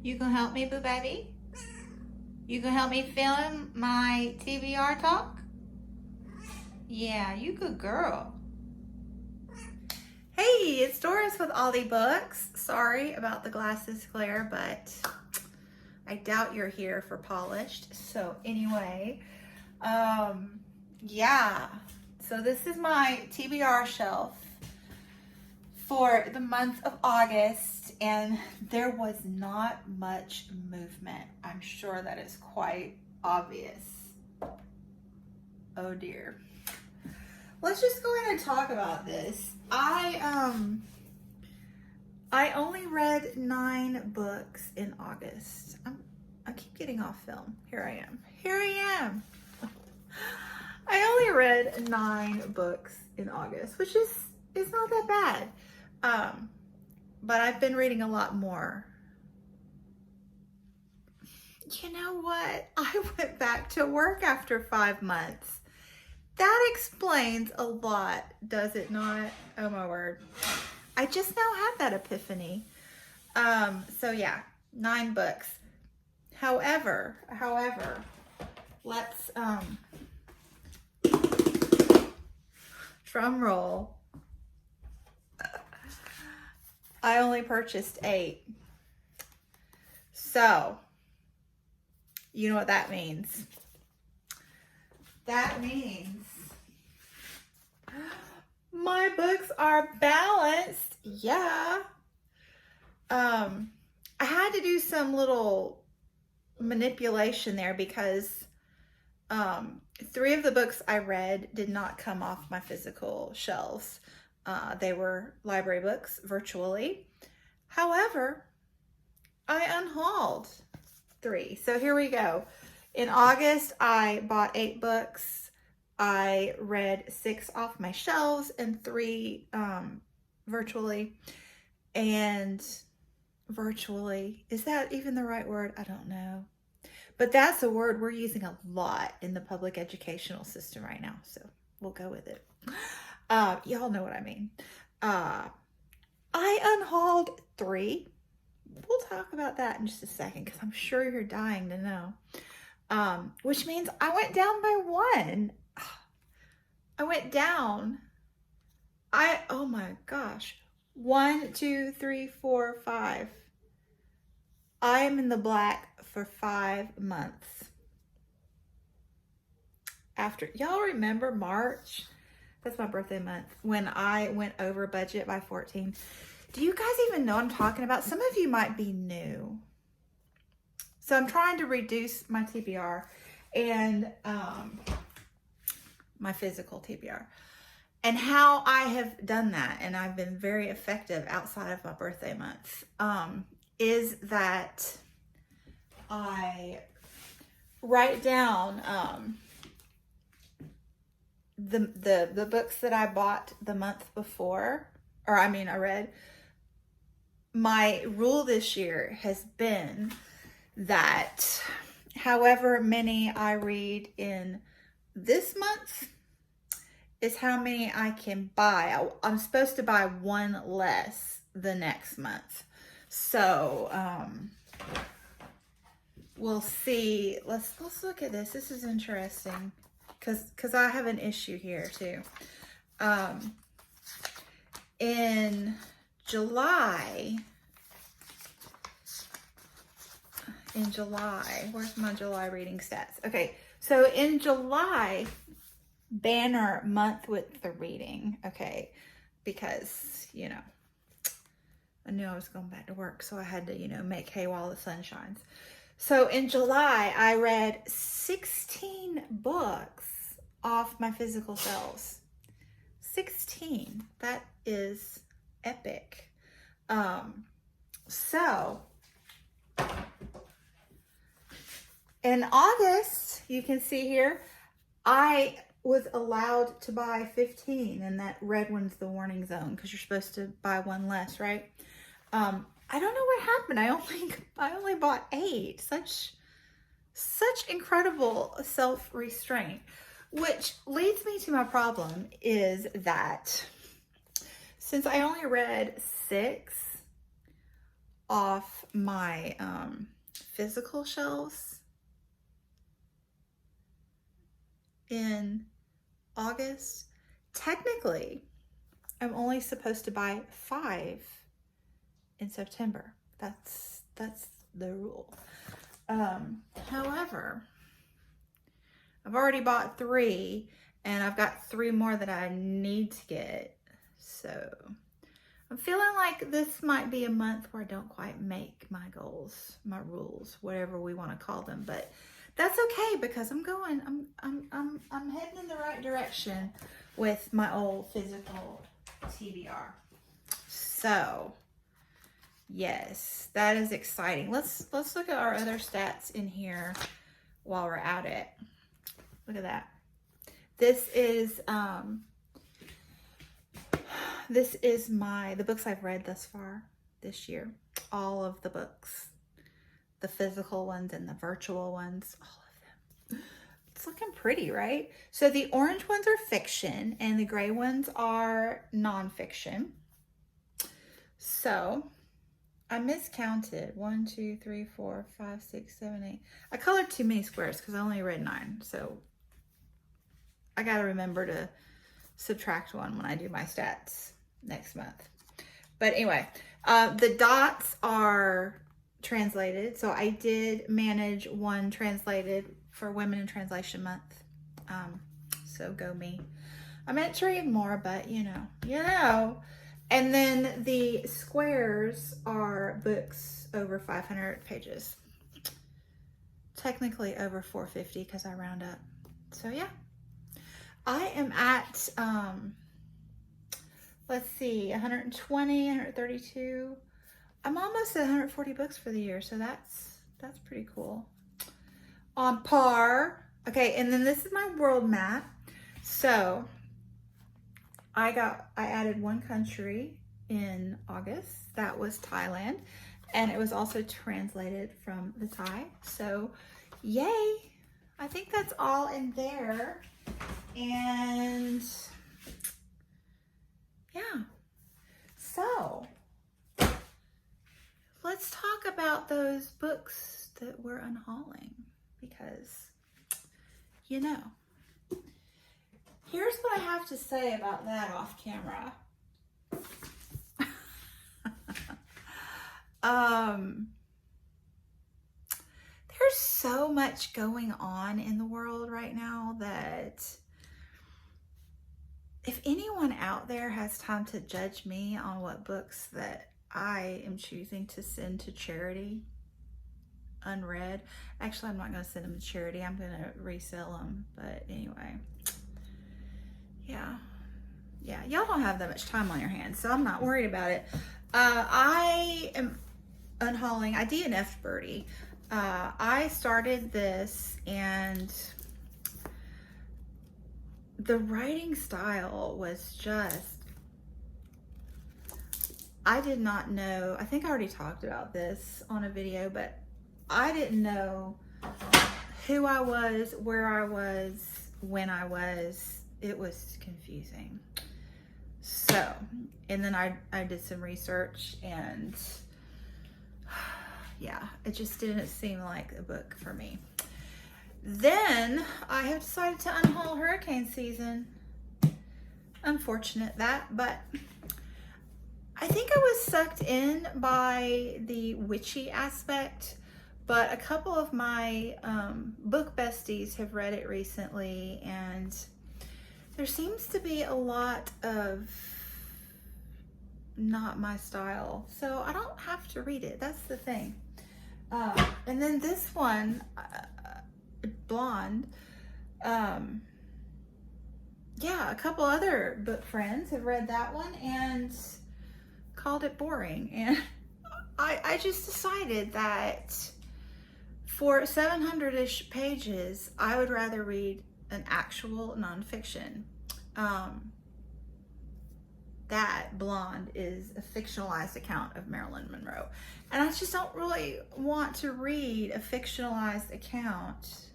You gonna help me, boo baby? You gonna help me film my TBR talk? Yeah, you good girl. Hey, it's Doris with Aldi Books. Sorry about the glasses glare, but I doubt you're here for polished. So anyway, yeah. So this is my TBR shelf for the month of August, and there was not much movement. I'm sure that is quite obvious. Oh dear. Let's just go ahead and talk about this. I only read 9 books in August. I keep getting off film. Here I am. I only read 9 books in August, which is not that bad. But I've been reading a lot more. You know what? I went back to work after 5 months. That explains a lot, does it not? Oh my word. I just now had that epiphany. So yeah, 9 books. However, let's drum roll. I only purchased 8. So, you know what that means? That means my books are balanced. Yeah. I had to do some little manipulation there because 3 of the books I read did not come off my physical shelves. They were library books virtually. However, I unhauled 3. So here we go. In August, I bought 8 books. I read 6 off my shelves and 3 virtually. And virtually, is that even the right word? I don't know. But that's a word we're using a lot in the public educational system right now. So we'll go with it. Y'all know what I mean. I unhauled 3. We'll talk about that in just a second because I'm sure you're dying to know. Which means I went down by 1. I went down. Oh my gosh. 1, 2, 3, 4, 5. I am in the black for 5 months. Y'all remember March? That's my birthday month. When I went over budget by 14. Do you guys even know what I'm talking about? Some of you might be new. So I'm trying to reduce my TBR and my physical TBR. And how I have done that, and I've been very effective outside of my birthday month, is that I write down the books that I bought the month before, I read. My rule this year has been that however many I read in this month is how many I can buy. I'm supposed to buy 1 less the next month. So we'll see. Let's look at this. This is interesting because I have an issue here too. In July, where's my July reading stats? Okay, so in July, banner month with the reading, okay, because, I knew I was going back to work, so I had to, make hay while the sun shines. So in July, I read 16 books off my physical shelves. 16. That is epic. So in August, you can see here, I was allowed to buy 15, and that red one's the warning zone because you're supposed to buy 1 less, right? I don't know what happened. I only bought 8. Such incredible self-restraint, which leads me to my problem is that since I only read 6, off my physical shelves in August. Technically, I'm only supposed to buy 5 in September. That's the rule. However, I've already bought 3, and I've got 3 more that I need to get. So I'm feeling like this might be a month where I don't quite make my goals, my rules, whatever we want to call them. But that's okay, because I'm heading in the right direction with my old physical TBR. So yes, that is exciting. Let's look at our other stats in here while we're at it. Look at that. This is the books I've read thus far this year. All of the books, the physical ones and the virtual ones, all of them. It's looking pretty, right? So the orange ones are fiction and the gray ones are nonfiction. So I miscounted 1, 2, 3, 4, 5, 6, 7, 8. I colored too many squares because I only read 9. So I got to remember to subtract 1 when I do my stats next month. But anyway, the dots are translated. So I did manage 1 translated for Women in Translation Month. So go me. I meant to read more, but you know. And then the squares are books over 500 pages. Technically over 450 because I round up. So yeah. I am at, let's see, 120, 132. I'm almost at 140 books for the year, so that's pretty cool. On par. Okay, and then this is my world map. So I added 1 country in August. That was Thailand, and it was also translated from the Thai. So yay. I think that's all in there. And yeah, so let's talk about those books that we're unhauling, because here's what I have to say about that off camera. There's so much going on in the world right now that if anyone out there has time to judge me on what books that I am choosing to send to charity unread, actually I'm not going to send them to charity, I'm going to resell them. But anyway, yeah, y'all don't have that much time on your hands, so I'm not worried about it. I am unhauling. I DNF'd Birdie. I started this, and the writing style was just, I did not know. I think I already talked about this on a video, but I didn't know who I was, where I was, when I was. It was confusing. So, and then I did some research, and yeah, it just didn't seem like a book for me. Then I have decided to unhaul hurricane season. Unfortunate that, but I think I was sucked in by the witchy aspect, but a couple of my book besties have read it recently, and there seems to be a lot of not my style, so I don't have to read it. That's the thing. And then this one, Blonde, yeah, a couple other book friends have read that one and called it boring, and I just decided that for 700-ish pages I would rather read an actual nonfiction. That Blonde is a fictionalized account of Marilyn Monroe, and I just don't really want to read a fictionalized account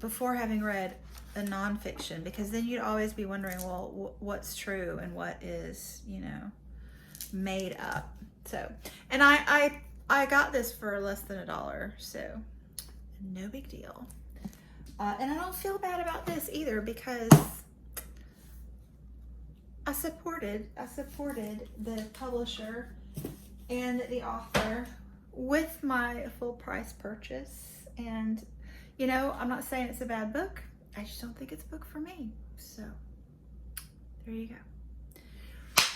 before having read a nonfiction, because then you'd always be wondering, well, what's true and what is, made up. So, and I got this for less than $1, so no big deal. And I don't feel bad about this either because I supported the publisher and the author with my full price purchase. And you know, I'm not saying it's a bad book. I just don't think it's a book for me. So there you go.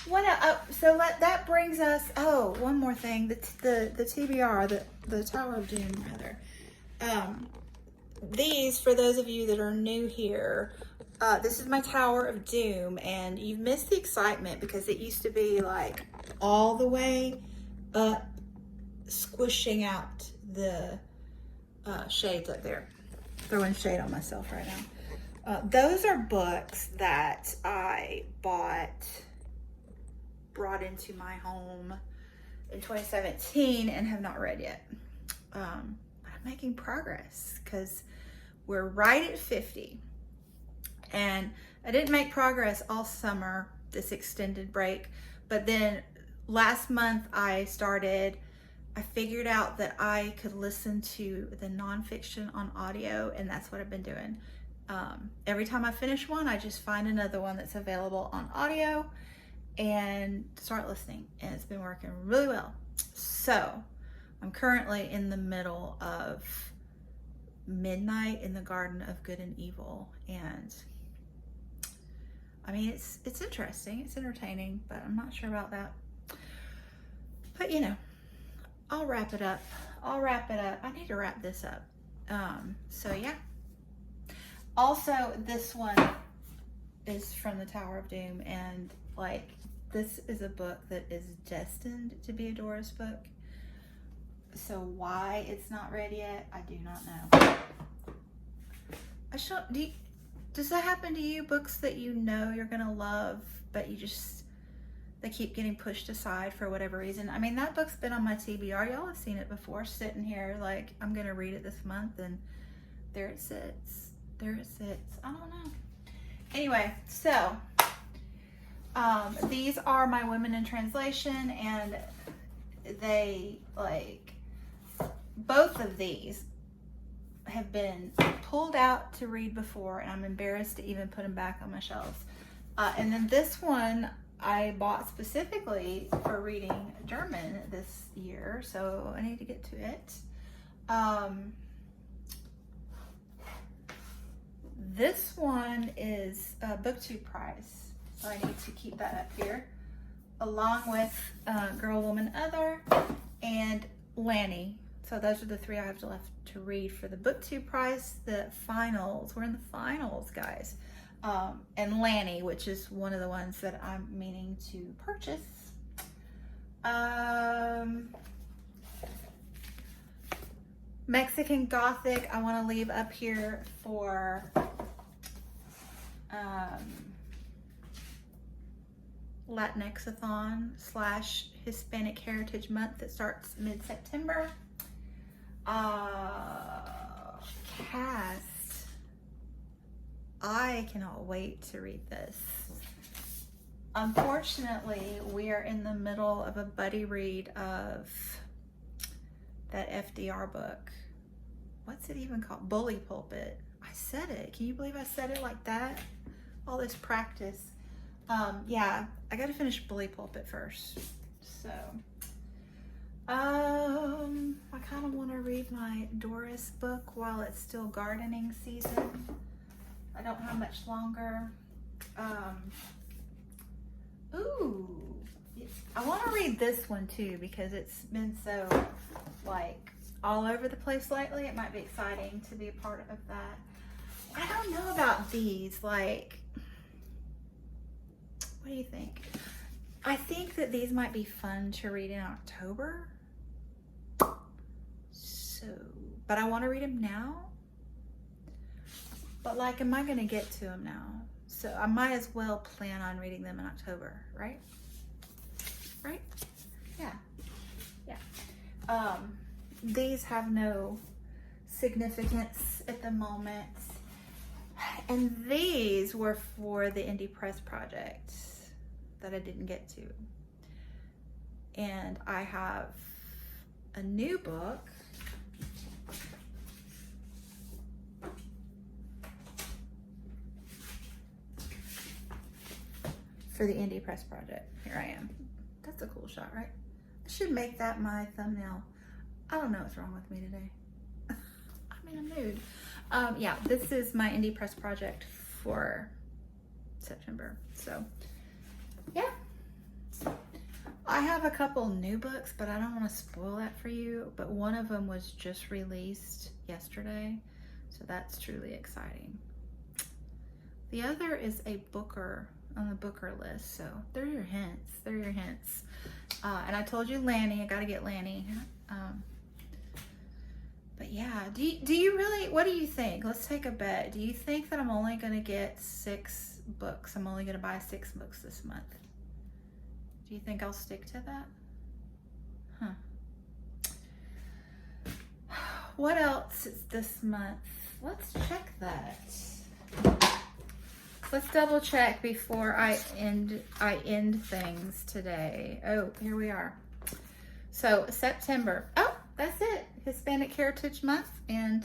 What else? So that brings us. Oh, one more thing. The TBR, the Tower of Doom, rather. These, for those of you that are new here, this is my Tower of Doom, and you've missed the excitement because it used to be like all the way up, squishing out the shades up there. Throwing shade on myself right now. Those are books that I brought into my home in 2017 and have not read yet. But I'm making progress because we're right at 50. And I didn't make progress all summer, this extended break, but then last month I figured out that I could listen to the nonfiction on audio, and that's what I've been doing. Every time I finish one, I just find another one that's available on audio and start listening, and it's been working really well. So I'm currently in the middle of Midnight in the Garden of Good and Evil, and I mean, it's interesting, it's entertaining, but I'm not sure about that. But you know, I'll wrap it up. I need to wrap this up. So yeah. Also, this one is from the Tower of Doom, and like, this is a book that is destined to be a Doris book. So why it's not read yet, I do not know. Does that happen to you? Books that you know you're gonna love, but they keep getting pushed aside for whatever reason. I mean, that book's been on my TBR. Y'all have seen it before, sitting here like, I'm gonna read it this month, and there it sits. I don't know. Anyway, so these are my women in translation, and they, like, both of these have been pulled out to read before, and I'm embarrassed to even put them back on my shelves. And then this one I bought specifically for reading German this year, so I need to get to it. This one is a BookTube prize, so I need to keep that up here, along with Girl, Woman, Other, and Lanny. So those are the three I have left to read for the BookTube prize. The finals, we're in the finals, guys. And Lanny, which is one of the ones that I'm meaning to purchase. Mexican Gothic, I want to leave up here for Latinx-a-thon / Hispanic Heritage Month that starts mid-September. Cast, I cannot wait to read this. Unfortunately, we are in the middle of a buddy read of that FDR book. What's it even called? Bully Pulpit. I said it. Can you believe I said it like that? All this practice. Yeah, I gotta finish Bully Pulpit first. So, I kind of want to read my Doris book while it's still gardening season. I don't have much longer. Ooh, I want to read this one too because it's been so, like, all over the place lately. It might be exciting to be a part of that. I don't know about these. Like, what do you think? I think that these might be fun to read in October. So, but I want to read them now. But like, am I going to get to them now? So I might as well plan on reading them in October, right? Right? Yeah. Yeah. These have no significance at the moment. And these were for the Indie Press project that I didn't get to. And I have a new book. For the Indie Press Project. Here I am. That's a cool shot, right? I should make that my thumbnail. I don't know what's wrong with me today. I'm in a mood. Yeah, this is my Indie Press Project for September. So, yeah. I have a couple new books, but I don't want to spoil that for you. But one of them was just released yesterday. So that's truly exciting. The other is a Booker on the Booker list. So they're your hints. They're your hints. And I told you Lanny. I got to get Lanny. But yeah, do you really, what do you think? Let's take a bet. Do you think that I'm only going to get 6 books? I'm only going to buy 6 books this month. Do you think I'll stick to that? What else is this month? Let's check that. Let's double check before I end things today. Oh, here we are. So September. Oh, that's it. Hispanic Heritage Month, and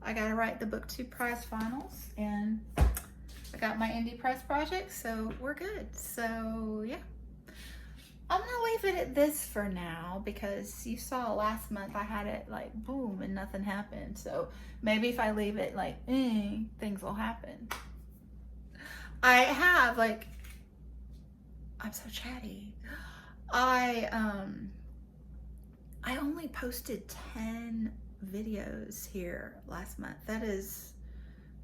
I gotta write the book 2 prize finals, and I got my Indie Press Project, so we're good. So yeah, I'm gonna leave it at this for now because you saw last month I had it like boom and nothing happened. So maybe if I leave it like things will happen. I have like, I'm so chatty. I only posted 10 videos here last month. That is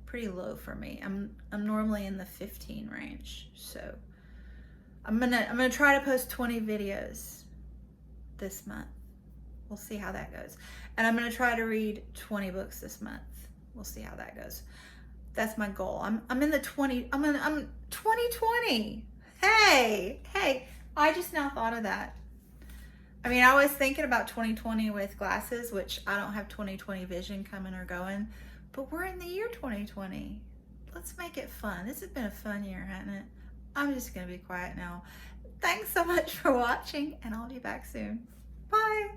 pretty low for me. I'm normally in the 15 range. So I'm gonna try to post 20 videos this month. We'll see how that goes. And I'm gonna try to read 20 books this month. We'll see how that goes. That's my goal. I'm in the 20. I'm 2020. Hey, I just now thought of that. I mean, I was thinking about 2020 with glasses, which I don't have 2020 vision coming or going, but we're in the year 2020. Let's make it fun. This has been a fun year, hasn't it? I'm just going to be quiet now. Thanks so much for watching, and I'll be back soon. Bye.